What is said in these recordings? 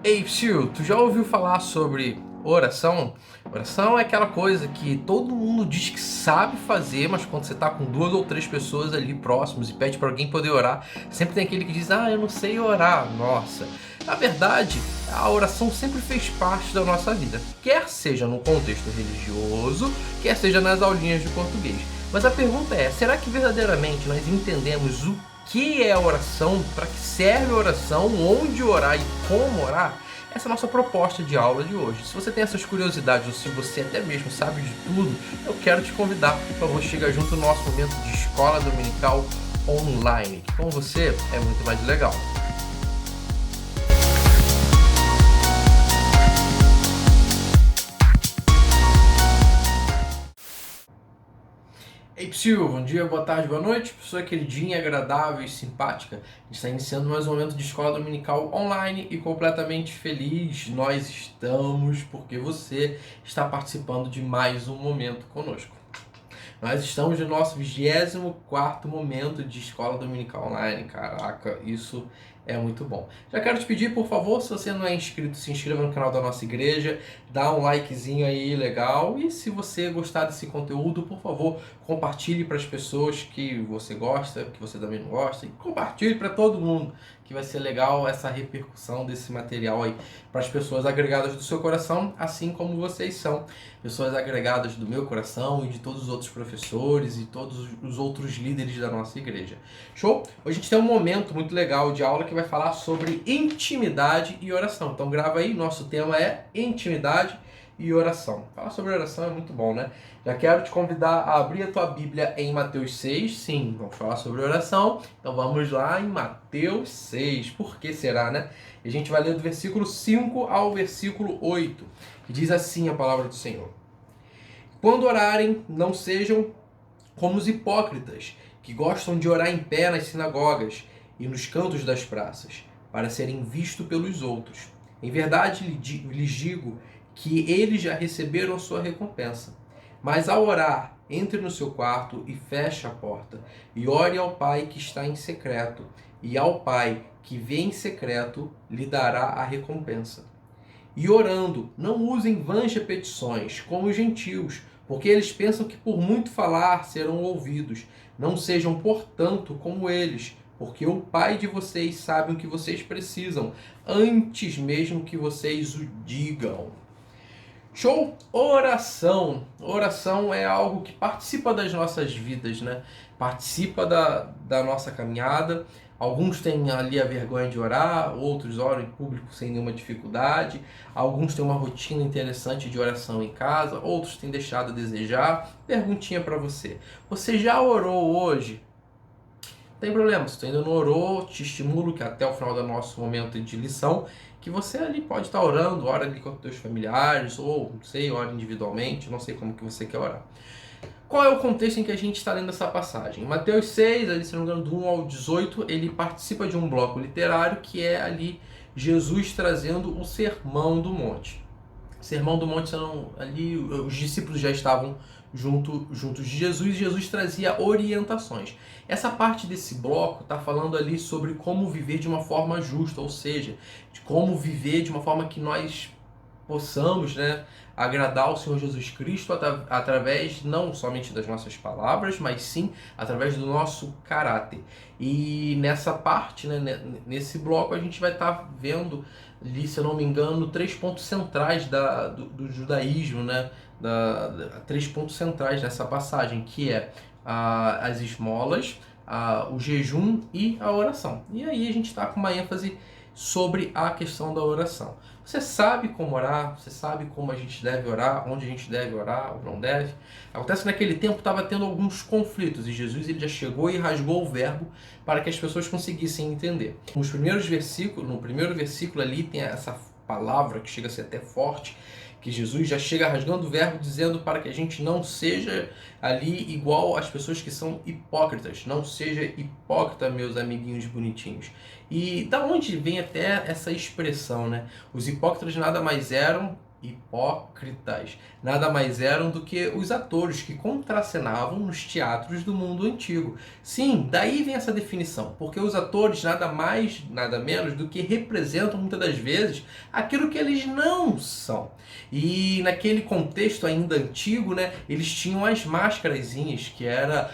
Ei, Psyu, tu já ouviu falar sobre oração? Oração é aquela coisa que todo mundo diz que sabe fazer, mas quando você tá com duas ou três pessoas ali próximos e pede para alguém poder orar, sempre tem aquele que diz, eu não sei orar. Nossa, na verdade, a oração sempre fez parte da nossa vida, quer seja no contexto religioso, quer seja nas aulinhas de português. Mas a pergunta é, será que verdadeiramente nós entendemos o que é a oração, para que serve a oração, onde orar e como orar? Essa é a nossa proposta de aula de hoje. Se você tem essas curiosidades ou se você até mesmo sabe de tudo, eu quero te convidar para você chegar junto no nosso momento de escola dominical online, que com você é muito mais legal. Ei, Psyu, bom dia, boa tarde, boa noite, pessoa queridinha, agradável e simpática. A gente está iniciando mais um momento de escola dominical online e completamente feliz nós estamos porque você está participando de mais um momento conosco. Nós estamos no nosso 24º momento de escola dominical online. Caraca, isso é muito bom. Já quero te pedir, por favor, se você não é inscrito, se inscreva no canal da nossa igreja, dá um likezinho aí legal. E se você gostar desse conteúdo, por favor, compartilhe para as pessoas que você gosta, que você também não gosta. E compartilhe para todo mundo, que vai ser legal essa repercussão desse material aí para as pessoas agregadas do seu coração, assim como vocês são pessoas agregadas do meu coração e de todos os outros professores e todos os outros líderes da nossa igreja. Show? Hoje a gente tem um momento muito legal de aula que vai falar sobre intimidade e oração. Então grava aí, nosso tema é intimidade e oração. Falar sobre oração é muito bom, né? Já quero te convidar a abrir a tua Bíblia em Mateus 6. Sim, vamos falar sobre oração. Então vamos lá em Mateus 6. Por que será, né? E a gente vai ler do versículo 5 ao versículo 8. Que diz assim a palavra do Senhor. Quando orarem, não sejam como os hipócritas, que gostam de orar em pé nas sinagogas e nos cantos das praças, para serem vistos pelos outros. Em verdade lhes digo que eles já receberam sua recompensa. Mas ao orar, entre no seu quarto e feche a porta, e ore ao Pai que está em secreto, e ao Pai que vê em secreto lhe dará a recompensa. E orando, não usem vãs repetições, como os gentios, porque eles pensam que por muito falar serão ouvidos. Não sejam, portanto, como eles, porque o Pai de vocês sabe o que vocês precisam, antes mesmo que vocês o digam. Show? Oração. Oração é algo que participa das nossas vidas, né? Participa da nossa caminhada. Alguns têm ali a vergonha de orar, outros oram em público sem nenhuma dificuldade. Alguns têm uma rotina interessante de oração em casa, outros têm deixado a desejar. Perguntinha para você. Você já orou hoje? Não tem problema, se você ainda não orou, te estimulo que até o final do nosso momento de lição, que você ali pode estar orando, ora ali com os teus familiares, ou não sei, ora individualmente, não sei como que você quer orar. Qual é o contexto em que a gente está lendo essa passagem? Em Mateus 6, ali, se não me engano, do 1 ao 18, ele participa de um bloco literário que é ali Jesus trazendo o Sermão do Monte. Sermão do Monte, ali os discípulos já estavam juntos de Jesus e Jesus trazia orientações. Essa parte desse bloco está falando ali sobre como viver de uma forma justa, ou seja, de como viver de uma forma que nós possamos, né, agradar ao Senhor Jesus Cristo através não somente das nossas palavras, mas sim através do nosso caráter. E nessa parte, né, nesse bloco, a gente vai estar vendo ali, se eu não me engano, 3 pontos centrais do judaísmo, né, 3 pontos centrais nessa passagem, que é as esmolas, o jejum e a oração. E aí a gente está com uma ênfase sobre a questão da oração. Você sabe como orar, você sabe como a gente deve orar, onde a gente deve orar ou não deve. Acontece que naquele tempo estava tendo alguns conflitos e Jesus ele já chegou e rasgou o verbo para que as pessoas conseguissem entender. No primeiro versículo ali tem essa palavra que chega a ser até forte, que Jesus já chega rasgando o verbo dizendo para que a gente não seja ali igual às pessoas que são hipócritas. Não seja hipócrita, meus amiguinhos bonitinhos. E da onde vem até essa expressão, né? Os hipócritas nada mais eram hipócritas. Nada mais eram do que os atores que contracenavam nos teatros do mundo antigo. Sim, daí vem essa definição, porque os atores nada mais, nada menos do que representam muitas das vezes aquilo que eles não são. E naquele contexto ainda antigo, né, eles tinham as máscarazinhas, que era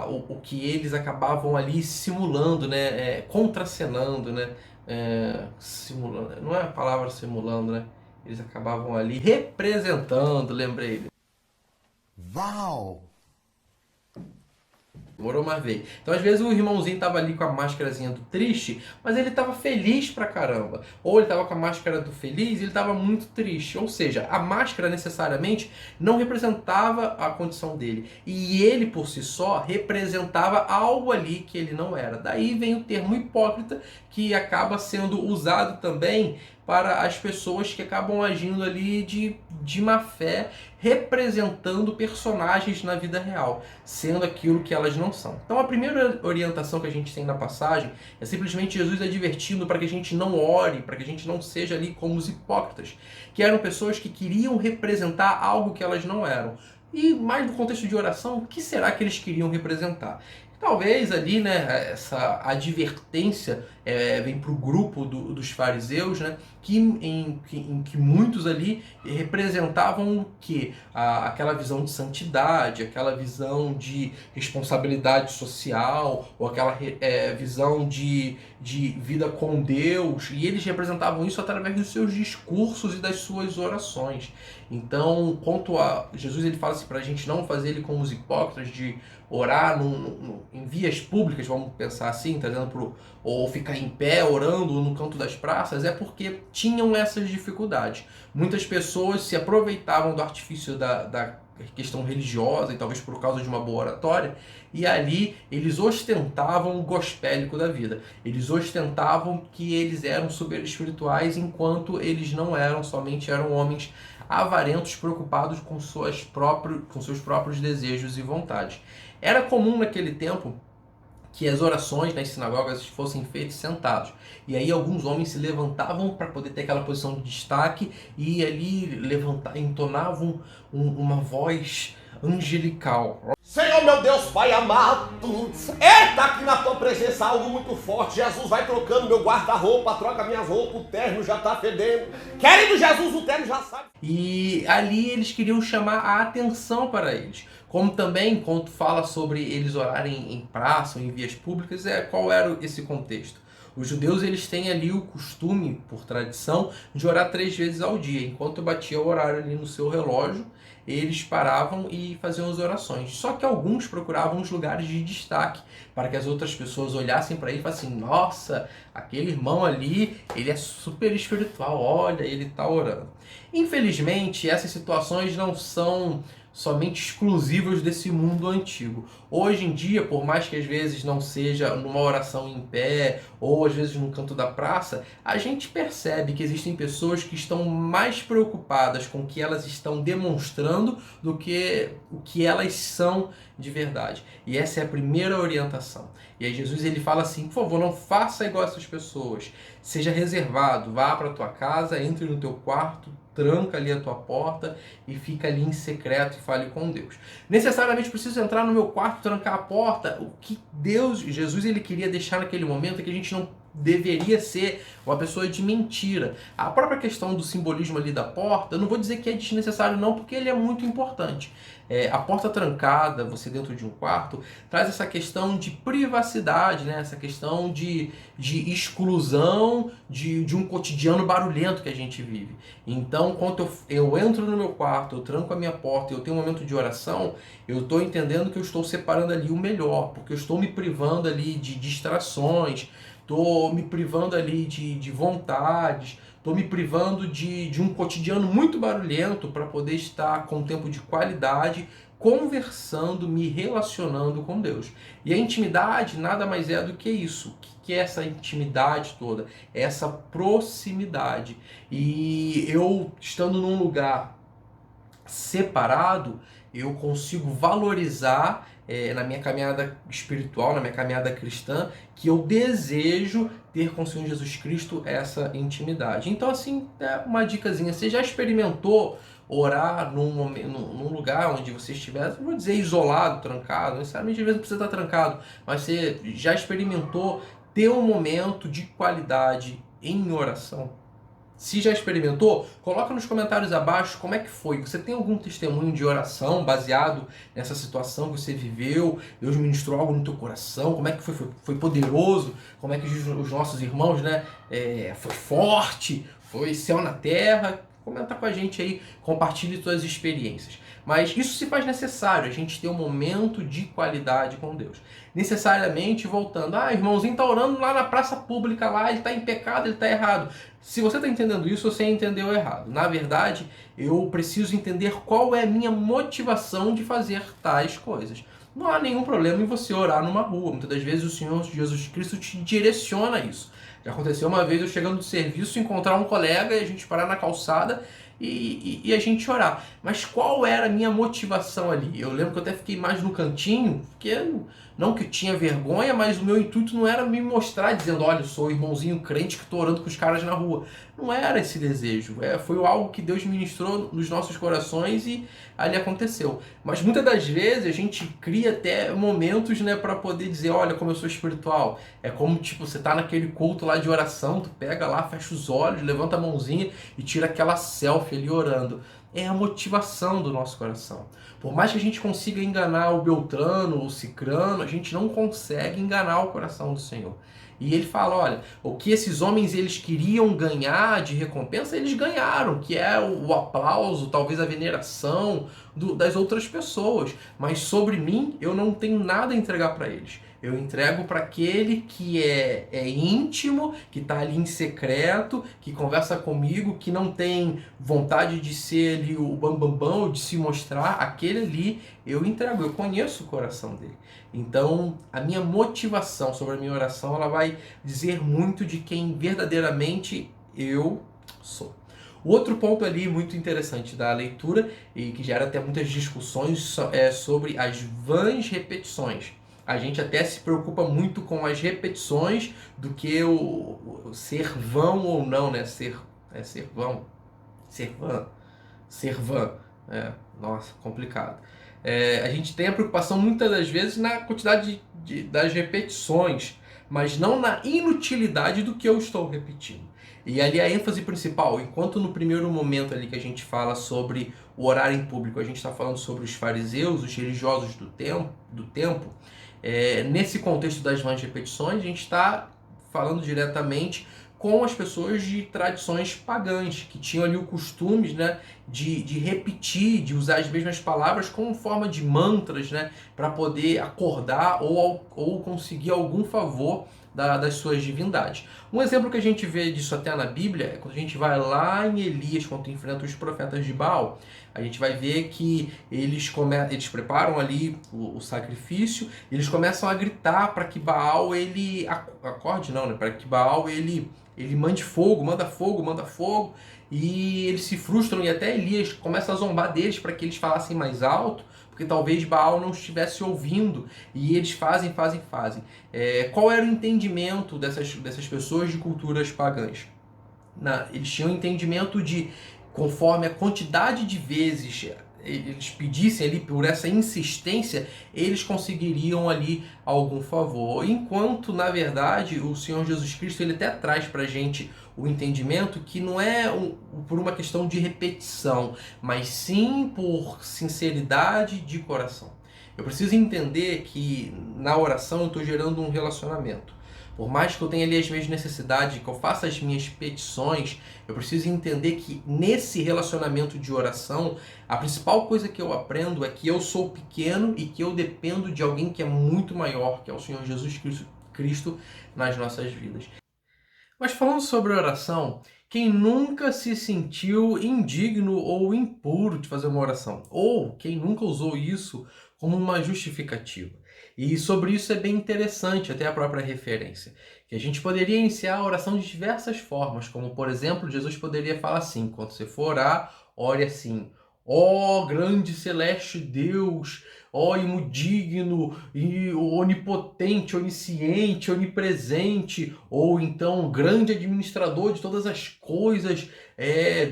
o que eles acabavam ali simulando, né, contracenando, né, simulando, não é a palavra simulando, né? Eles acabavam ali representando, lembrei. Uau! Demorou uma vez. Então, às vezes, o irmãozinho tava ali com a máscarazinha do triste, mas ele tava feliz pra caramba. Ou ele tava com a máscara do feliz e ele tava muito triste. Ou seja, a máscara necessariamente não representava a condição dele. E ele, por si só, representava algo ali que ele não era. Daí vem o termo hipócrita, que acaba sendo usado também para as pessoas que acabam agindo ali de má fé, representando personagens na vida real, sendo aquilo que elas não são. Então a primeira orientação que a gente tem na passagem é simplesmente Jesus advertindo para que a gente não ore, para que a gente não seja ali como os hipócritas, que eram pessoas que queriam representar algo que elas não eram. E mais no contexto de oração, o que será que eles queriam representar? Talvez ali, né, essa advertência vem para o grupo dos fariseus, né, em que muitos ali representavam o quê? Aquela visão de santidade, aquela visão de responsabilidade social, ou aquela visão de vida com Deus, e eles representavam isso através dos seus discursos e das suas orações. Então, quanto a Jesus, ele fala assim para a gente não fazer ele como os hipócritas, de orar em vias públicas, vamos pensar assim, trazendo ou ficar em pé orando no canto das praças, é porque tinham essas dificuldades. Muitas pessoas se aproveitavam do artifício da questão religiosa, e talvez por causa de uma boa oratória, e ali eles ostentavam o gospélico da vida. Eles ostentavam que eles eram super espirituais, enquanto eles não eram, somente eram homens avarentos, preocupados com seus próprios desejos e vontades. Era comum naquele tempo que as orações nas sinagogas fossem feitas sentados. E aí alguns homens se levantavam para poder ter aquela posição de destaque e ali entonavam uma voz angelical. Senhor meu Deus, Pai amado, eita, aqui na tua presença algo muito forte. Jesus vai trocando meu guarda-roupa, troca minhas roupas, o terno já tá fedendo. Querido Jesus, o terno já sabe. E ali eles queriam chamar a atenção para eles. Como também, quando fala sobre eles orarem em praça ou em vias públicas, qual era esse contexto? Os judeus, eles têm ali o costume, por tradição, de orar 3 vezes ao dia. Enquanto batia o horário ali no seu relógio, eles paravam e faziam as orações. Só que alguns procuravam os lugares de destaque, para que as outras pessoas olhassem para ele e falassem: nossa, aquele irmão ali, ele é super espiritual, olha, ele está orando. Infelizmente, essas situações não são somente exclusivas desse mundo antigo. Hoje em dia, por mais que às vezes não seja numa oração em pé ou às vezes no canto da praça, a gente percebe que existem pessoas que estão mais preocupadas com o que elas estão demonstrando do que o que elas são de verdade. E essa é a primeira orientação. E aí Jesus, ele fala assim: por favor, não faça igual essas pessoas. Seja reservado, vá para a tua casa, entre no teu quarto, tranca ali a tua porta e fica ali em secreto e fale com Deus. Necessariamente preciso entrar no meu quarto, trancar a porta. O que Jesus, ele queria deixar naquele momento é que a gente não deveria ser uma pessoa de mentira. A própria questão do simbolismo ali da porta, eu não vou dizer que é desnecessário não, porque ele é muito importante. A porta trancada, você dentro de um quarto, traz essa questão de privacidade, né? Essa questão de exclusão de um cotidiano barulhento que a gente vive. Então, quando eu entro no meu quarto, eu tranco a minha porta e eu tenho um momento de oração, eu estou entendendo que eu estou separando ali o melhor, porque eu estou me privando ali de distrações, estou me privando ali de vontades, estou me privando de um cotidiano muito barulhento para poder estar com um tempo de qualidade, conversando, me relacionando com Deus. E a intimidade nada mais é do que isso. O que é essa intimidade toda? É essa proximidade. E eu, estando num lugar separado, eu consigo valorizar na minha caminhada espiritual, na minha caminhada cristã, que eu desejo ter com o Senhor Jesus Cristo essa intimidade. Então, assim, é uma dicasinha. Você já experimentou orar num lugar onde você estiver, não vou dizer isolado, trancado, não necessariamente às vezes precisa estar trancado, mas você já experimentou ter um momento de qualidade em oração? Se já experimentou, coloca nos comentários abaixo como é que foi. Você tem algum testemunho de oração baseado nessa situação que você viveu? Deus ministrou algo no teu coração? Como é que foi poderoso? Como é que os nossos irmãos, né? Foi forte? Foi céu na terra? Comenta com a gente aí, compartilhe suas experiências. Mas isso se faz necessário, a gente ter um momento de qualidade com Deus. Necessariamente voltando, irmãozinho está orando lá na praça pública, lá ele está em pecado, ele está errado. Se você está entendendo isso, você entendeu errado. Na verdade, eu preciso entender qual é a minha motivação de fazer tais coisas. Não há nenhum problema em você orar numa rua. Muitas das vezes o Senhor Jesus Cristo te direciona a isso. Já aconteceu uma vez eu chegando do serviço, encontrar um colega e a gente parar na calçada e a gente orar. Mas qual era a minha motivação ali? Eu lembro que eu até fiquei mais no cantinho, porque não que eu tinha vergonha, mas o meu intuito não era me mostrar dizendo, olha, eu sou o irmãozinho crente que estou orando com os caras na rua. Não era esse desejo. Foi algo que Deus ministrou nos nossos corações e ali aconteceu. Mas muitas das vezes a gente cria até momentos, né, para poder dizer, olha como eu sou espiritual. É como, tipo, você tá naquele culto lá de oração, tu pega lá, fecha os olhos, levanta a mãozinha e tira aquela selfie ali orando. É a motivação do nosso coração. Por mais que a gente consiga enganar o Beltrano, o Cicrano, a gente não consegue enganar o coração do Senhor. E ele fala, olha, o que esses homens eles queriam ganhar de recompensa, eles ganharam, que é o aplauso, talvez a veneração das outras pessoas. Mas sobre mim, eu não tenho nada a entregar para eles. Eu entrego para aquele que é íntimo, que está ali em secreto, que conversa comigo, que não tem vontade de ser ali o bambambam, de se mostrar. Aquele ali eu entrego, eu conheço o coração dele. Então, a minha motivação sobre a minha oração, ela vai dizer muito de quem verdadeiramente eu sou. O outro ponto ali muito interessante da leitura, e que gera até muitas discussões, é sobre as vãs repetições. A gente até se preocupa muito com as repetições do que o ser vão ou não, né? Ser vão, ser vã, ser vã. Nossa, complicado. A gente tem a preocupação muitas das vezes na quantidade das repetições, mas não na inutilidade do que eu estou repetindo. E ali a ênfase principal, enquanto no primeiro momento ali que a gente fala sobre o orar em público, a gente está falando sobre os fariseus, os religiosos do tempo, nesse contexto das vãs repetições, a gente está falando diretamente com as pessoas de tradições pagãs, que tinham ali o costume, né, de repetir, de usar as mesmas palavras como forma de mantras, né, para poder acordar ou conseguir algum favor das suas divindades. Um exemplo que a gente vê disso até na Bíblia é quando a gente vai lá em Elias, quando enfrenta os profetas de Baal. A gente vai ver que eles preparam ali o sacrifício, e eles começam a gritar para que Baal ele acorde, não, né? Para que Baal ele mande fogo, manda fogo, e eles se frustram e até Elias começa a zombar deles para que eles falassem mais alto, porque talvez Baal não estivesse ouvindo, e eles fazem. Qual era o entendimento dessas pessoas de culturas pagãs? Eles tinham entendimento de, conforme a quantidade de vezes eles pedissem ali, por essa insistência, eles conseguiriam ali algum favor. Enquanto, na verdade, o Senhor Jesus Cristo ele até traz para a gente o entendimento que não é por uma questão de repetição, mas sim por sinceridade de coração. Eu preciso entender que na oração eu estou gerando um relacionamento. Por mais que eu tenha ali as minhas necessidades, que eu faça as minhas petições, eu preciso entender que nesse relacionamento de oração, a principal coisa que eu aprendo é que eu sou pequeno e que eu dependo de alguém que é muito maior, que é o Senhor Jesus Cristo nas nossas vidas. Mas falando sobre oração, quem nunca se sentiu indigno ou impuro de fazer uma oração? Ou quem nunca usou isso como uma justificativa? E sobre isso é bem interessante, até a própria referência, que a gente poderia iniciar a oração de diversas formas, como por exemplo, Jesus poderia falar assim, quando você for orar, ore assim: Ó grande celeste Deus, ó imudigno e onipotente, onisciente, onipresente, ou então grande administrador de todas as coisas,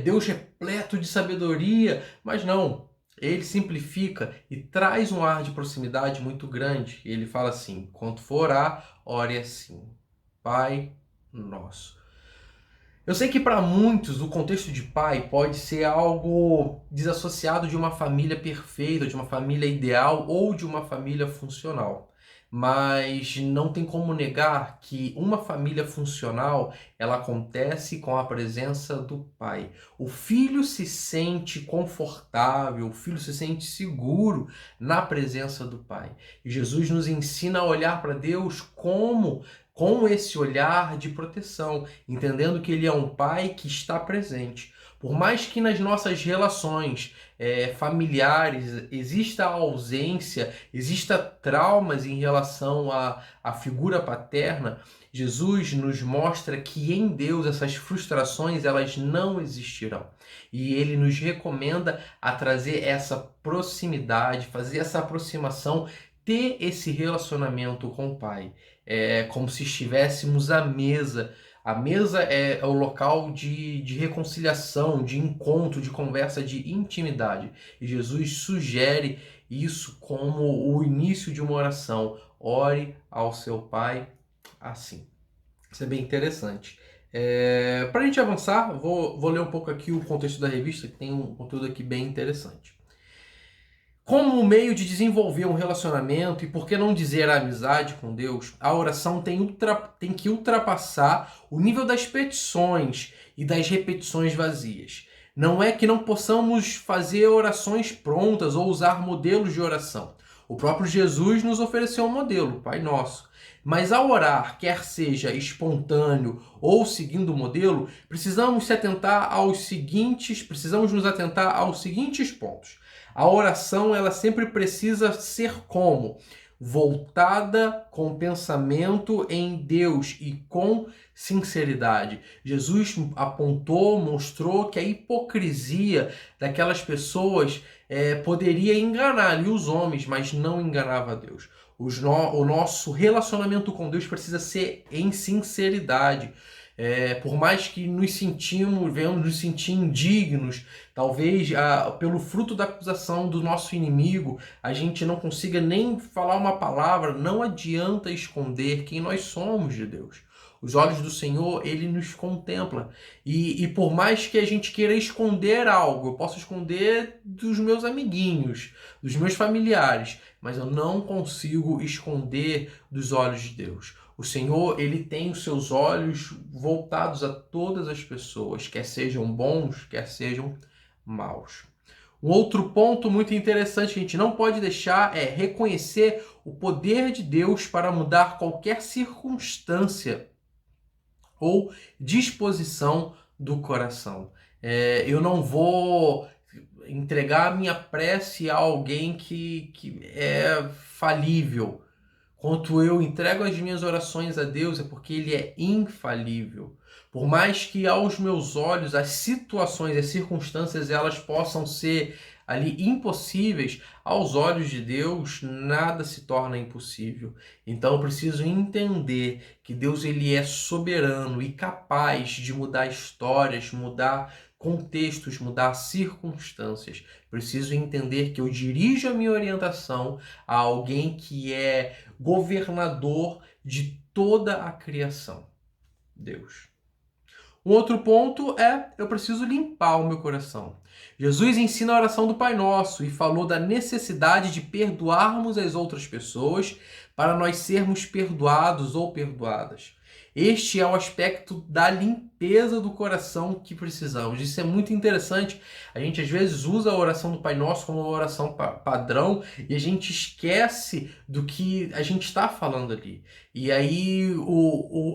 Deus repleto de sabedoria. Mas não, ele simplifica e traz um ar de proximidade muito grande. Ele fala assim: quando for orar, ore assim: Pai Nosso. Eu sei que para muitos o contexto de pai pode ser algo desassociado de uma família perfeita, de uma família ideal ou de uma família funcional. Mas não tem como negar que uma família funcional, ela acontece com a presença do pai. O filho se sente confortável, o filho se sente seguro na presença do pai. E Jesus nos ensina a olhar para Deus com esse olhar de proteção, entendendo que ele é um pai que está presente. Por mais que nas nossas relações familiares exista ausência, exista traumas em relação à figura paterna, Jesus nos mostra que em Deus essas frustrações elas não existirão. E ele nos recomenda a trazer essa proximidade, fazer essa aproximação, ter esse relacionamento com o Pai. É como se estivéssemos à mesa. A mesa é o local de reconciliação, de encontro, de conversa, de intimidade. E Jesus sugere isso como o início de uma oração. Ore ao seu Pai assim. Isso é bem interessante. Para a gente avançar, vou ler um pouco aqui o contexto da revista, que tem um conteúdo aqui bem interessante. Como meio de desenvolver um relacionamento e, por que não dizer, a amizade com Deus, a oração tem que ultrapassar o nível das petições e das repetições vazias. Não é que não possamos fazer orações prontas ou usar modelos de oração. O próprio Jesus nos ofereceu um modelo, Pai Nosso. Mas ao orar, quer seja espontâneo ou seguindo o modelo, precisamos nos atentar aos seguintes pontos. A oração, ela sempre precisa ser como? Voltada com pensamento em Deus e com sinceridade. Jesus apontou, mostrou que a hipocrisia daquelas pessoas poderia enganar ali os homens, mas não enganava a Deus. O nosso relacionamento com Deus precisa ser em sinceridade. Por mais que venhamos nos sentir indignos, talvez pelo fruto da acusação do nosso inimigo, a gente não consiga nem falar uma palavra, não adianta esconder quem nós somos de Deus. Os olhos do Senhor, Ele nos contempla. E por mais que a gente queira esconder algo, eu posso esconder dos meus amiguinhos, dos meus familiares, mas eu não consigo esconder dos olhos de Deus. O Senhor, Ele tem os seus olhos voltados a todas as pessoas, quer sejam bons, quer sejam maus. Um outro ponto muito interessante que a gente não pode deixar é reconhecer o poder de Deus para mudar qualquer circunstância ou disposição do coração. Eu não vou entregar a minha prece a alguém que é falível. Quanto eu entrego as minhas orações a Deus é porque Ele é infalível. Por mais que aos meus olhos as situações, as circunstâncias, elas possam ser ali impossíveis, aos olhos de Deus nada se torna impossível. Então eu preciso entender que Deus, Ele é soberano e capaz de mudar histórias, mudar contextos, mudar circunstâncias. Preciso entender que eu dirijo a minha orientação a alguém que é governador de toda a criação, Deus. Um outro ponto eu preciso limpar o meu coração. Jesus ensina a oração do Pai Nosso e falou da necessidade de perdoarmos as outras pessoas para nós sermos perdoados ou perdoadas. Este é o aspecto da limpeza do coração que precisamos. Isso é muito interessante. A gente às vezes usa a oração do Pai Nosso como uma oração padrão e a gente esquece do que a gente está falando ali. E aí,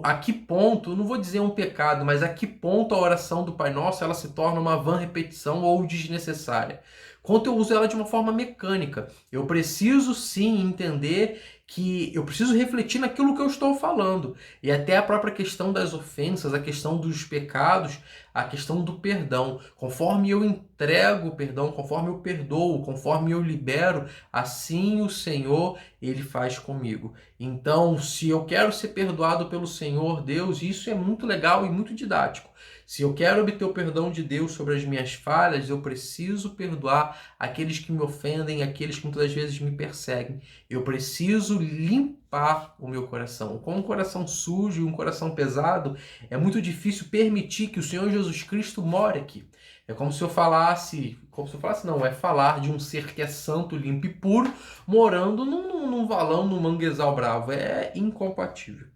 a que ponto, não vou dizer um pecado, mas a que ponto a oração do Pai Nosso ela se torna uma vã repetição ou desnecessária? Quanto eu uso ela de uma forma mecânica. Eu preciso sim entender que eu preciso refletir naquilo que eu estou falando. E até a própria questão das ofensas, a questão dos pecados, a questão do perdão. Conforme eu entrego o perdão, conforme eu perdoo, conforme eu libero, assim o Senhor, Ele faz comigo. Então, se eu quero ser perdoado pelo Senhor Deus, isso é muito legal e muito didático. Se eu quero obter o perdão de Deus sobre as minhas falhas, eu preciso perdoar aqueles que me ofendem, aqueles que muitas vezes me perseguem. Eu preciso limpar o meu coração. Com um coração sujo e um coração pesado, é muito difícil permitir que o Senhor Jesus Cristo more aqui. É como se eu falasse, não, é falar de um ser que é santo, limpo e puro, morando num valão, num manguezal bravo. É incompatível.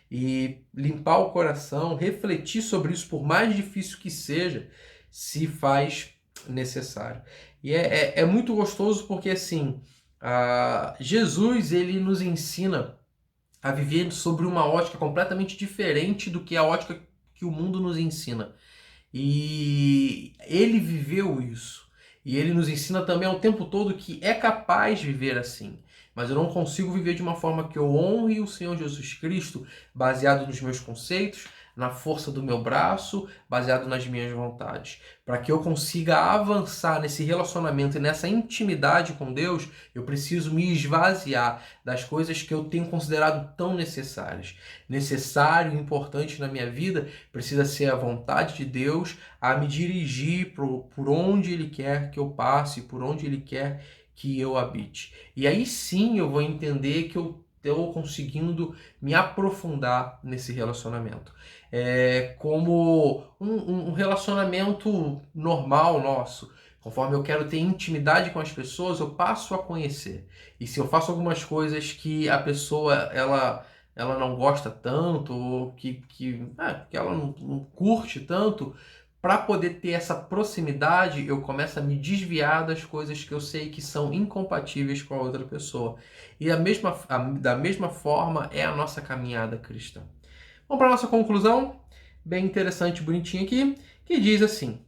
E limpar o coração, refletir sobre isso, por mais difícil que seja, se faz necessário. E é muito gostoso porque, assim, Jesus, ele nos ensina a viver sobre uma ótica completamente diferente do que a ótica que o mundo nos ensina. E ele viveu isso. E ele nos ensina também ao tempo todo que é capaz de viver assim. Mas eu não consigo viver de uma forma que eu honre o Senhor Jesus Cristo, baseado nos meus conceitos, na força do meu braço, baseado nas minhas vontades. Para que eu consiga avançar nesse relacionamento e nessa intimidade com Deus, eu preciso me esvaziar das coisas que eu tenho considerado tão necessárias. Necessário e importante na minha vida precisa ser a vontade de Deus a me dirigir por onde Ele quer que eu passe, por onde Ele quer que eu habite. E aí sim eu vou entender que eu estou conseguindo me aprofundar nesse relacionamento. É como um relacionamento normal nosso. Conforme eu quero ter intimidade com as pessoas, eu passo a conhecer. E se eu faço algumas coisas que a pessoa ela não gosta tanto, ou que ela não curte tanto, para poder ter essa proximidade, eu começo a me desviar das coisas que eu sei que são incompatíveis com a outra pessoa. E da mesma forma é a nossa caminhada cristã. Vamos para a nossa conclusão, bem interessante, bonitinha aqui, que diz assim: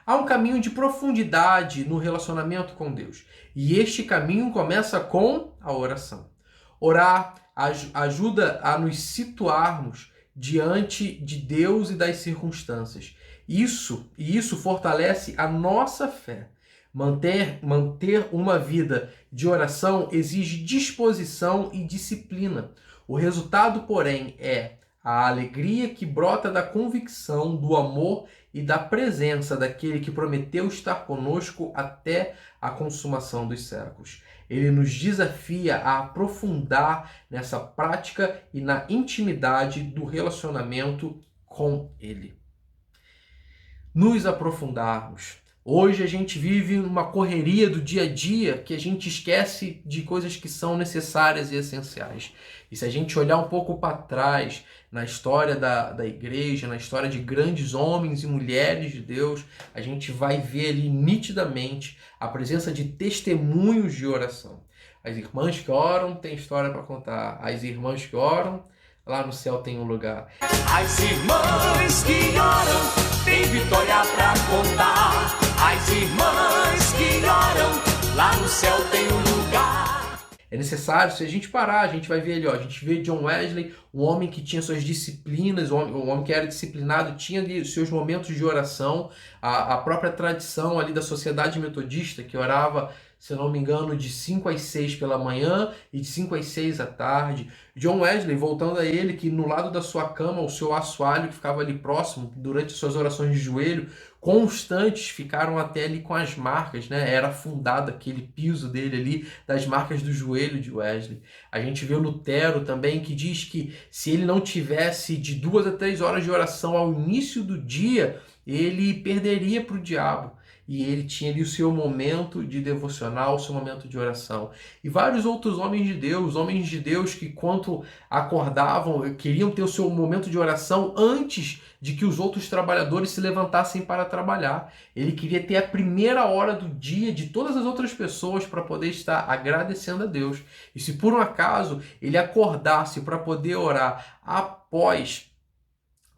há um caminho de profundidade no relacionamento com Deus. E este caminho começa com a oração. Orar ajuda a nos situarmos diante de Deus e das circunstâncias. Isso fortalece a nossa fé. Manter uma vida de oração exige disposição e disciplina. O resultado, porém, é a alegria que brota da convicção, do amor e da presença daquele que prometeu estar conosco até a consumação dos séculos. Ele nos desafia a aprofundar nessa prática e na intimidade do relacionamento com Ele. Nos aprofundarmos. Hoje a gente vive uma correria do dia a dia que a gente esquece de coisas que são necessárias e essenciais. E se a gente olhar um pouco para trás, na história da igreja, na história de grandes homens e mulheres de Deus, a gente vai ver ali nitidamente a presença de testemunhos de oração. As irmãs que oram têm história para contar. As irmãs que oram, lá no céu tem um lugar. As irmãs que oram têm vitória para contar. As irmãs que oram, lá no céu tem um lugar. É necessário, se a gente parar, a gente vai ver ali, a gente vê John Wesley, um homem que tinha suas disciplinas, um homem que era disciplinado, tinha ali seus momentos de oração, a própria tradição ali da sociedade metodista, que orava, se não me engano, de 5 às 6 pela manhã e de 5 às 6 à tarde. John Wesley, voltando a ele, que no lado da sua cama, o seu assoalho que ficava ali próximo, durante suas orações de joelho, constantes, ficaram até ali com as marcas, né? Era afundado aquele piso dele ali, das marcas do joelho de Wesley. A gente vê o Lutero também, que diz que se ele não tivesse de 2 a 3 horas de oração ao início do dia, ele perderia para o diabo. E ele tinha ali o seu momento de devocional, o seu momento de oração. E vários outros homens de Deus que quando acordavam, queriam ter o seu momento de oração antes de que os outros trabalhadores se levantassem para trabalhar. Ele queria ter a primeira hora do dia de todas as outras pessoas para poder estar agradecendo a Deus. E se por um acaso ele acordasse para poder orar após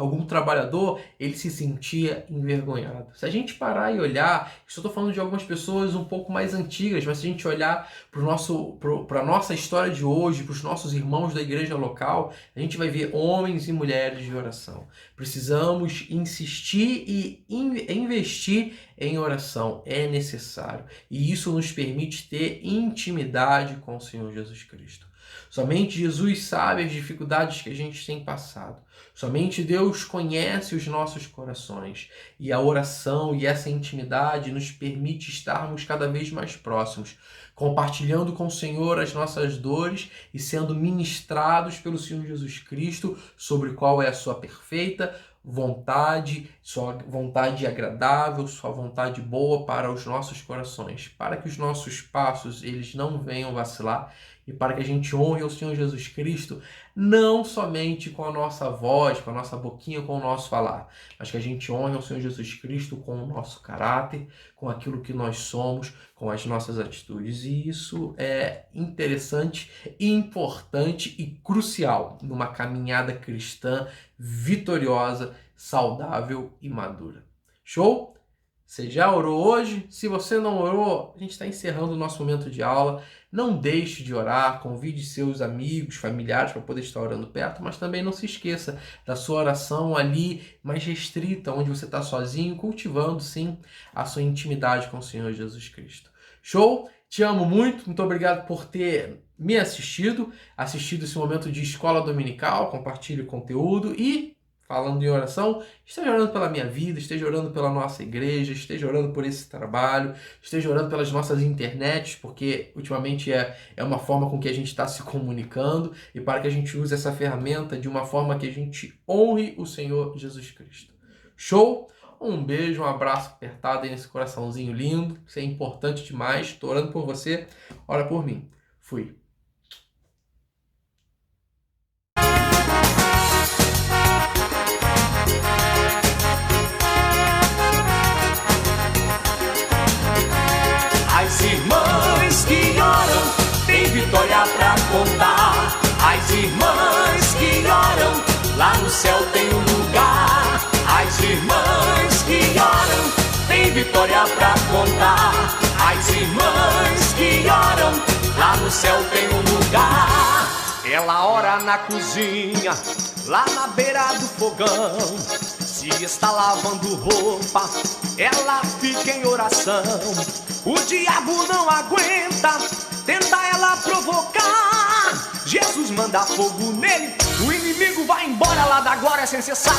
algum trabalhador, ele se sentia envergonhado. Se a gente parar e olhar, estou falando de algumas pessoas um pouco mais antigas, mas se a gente olhar para a nossa história de hoje, para os nossos irmãos da igreja local, a gente vai ver homens e mulheres de oração. Precisamos insistir e investir em oração, é necessário. E isso nos permite ter intimidade com o Senhor Jesus Cristo. Somente Jesus sabe as dificuldades que a gente tem passado. Somente Deus conhece os nossos corações. E a oração e essa intimidade nos permite estarmos cada vez mais próximos, compartilhando com o Senhor as nossas dores e sendo ministrados pelo Senhor Jesus Cristo sobre qual é a sua perfeita vontade, sua vontade agradável, sua vontade boa para os nossos corações, para que os nossos passos eles não venham vacilar e para que a gente honre o Senhor Jesus Cristo não somente com a nossa voz, com a nossa boquinha, com o nosso falar, mas que a gente honre o Senhor Jesus Cristo com o nosso caráter, com aquilo que nós somos, com as nossas atitudes. E isso é interessante, importante e crucial numa caminhada cristã vitoriosa, saudável e madura. Show? Você já orou hoje? Se você não orou, a gente está encerrando o nosso momento de aula. Não deixe de orar, convide seus amigos, familiares para poder estar orando perto, mas também não se esqueça da sua oração ali mais restrita, onde você está sozinho, cultivando sim a sua intimidade com o Senhor Jesus Cristo. Show? Te amo muito, muito obrigado por ter me assistido esse momento de escola dominical, compartilhe o conteúdo e falando em oração, esteja orando pela minha vida, esteja orando pela nossa igreja, esteja orando por esse trabalho, esteja orando pelas nossas internets, porque ultimamente é uma forma com que a gente está se comunicando e para que a gente use essa ferramenta de uma forma que a gente honre o Senhor Jesus Cristo. Show? Um beijo, um abraço apertado aí nesse coraçãozinho lindo, isso é importante demais, estou orando por você, ora por mim. Fui. As irmãs que oram, tem vitória pra contar. As irmãs que oram, lá no céu tem um lugar. As irmãs que oram, tem vitória pra contar. As irmãs que oram, lá no céu tem um lugar. Ela ora na cozinha, lá na beira do fogão. Se está lavando roupa, ela fica em oração. O diabo não aguenta, tenta ela provocar. Jesus manda fogo nele, o inimigo vai embora lá da glória sem cessar.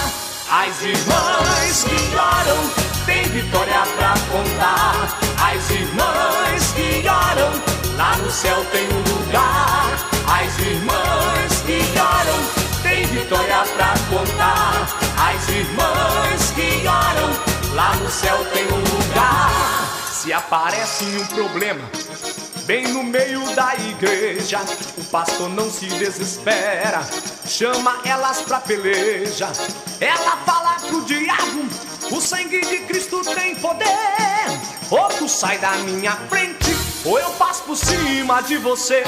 As irmãs que oram, tem vitória pra contar. As irmãs que oram, lá no céu tem um lugar. As irmãs que oram, tem vitória pra contar. As irmãs que oram, lá no céu tem um lugar. Se aparece um problema bem no meio da igreja, o pastor não se desespera, chama elas pra peleja. Ela fala pro diabo, o sangue de Cristo tem poder. Ou tu sai da minha frente, ou eu passo por cima de você.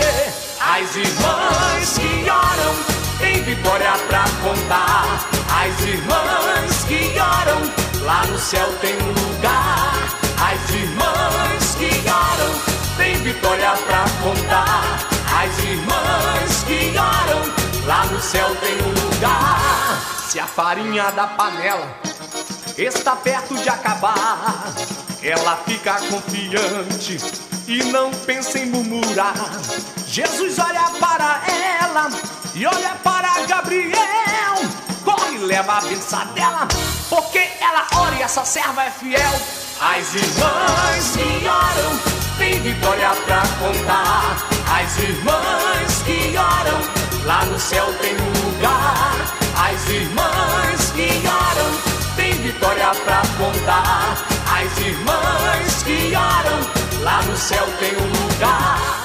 As irmãs que oram, tem vitória pra contar. As irmãs que oram, lá no céu tem um lugar. As irmãs que oram, tem vitória pra contar. As irmãs que oram, lá no céu tem um lugar. Se a farinha da panela está perto de acabar, ela fica confiante e não pensa em murmurar. Jesus olha para ela e olha para Gabriel. Corre, leva a benção dela, porque ela ora e essa serva é fiel. As irmãs que oram, tem vitória pra contar. As irmãs que oram, lá no céu tem um lugar. As irmãs que oram, tem vitória pra contar. As irmãs que oram, lá no céu tem um lugar.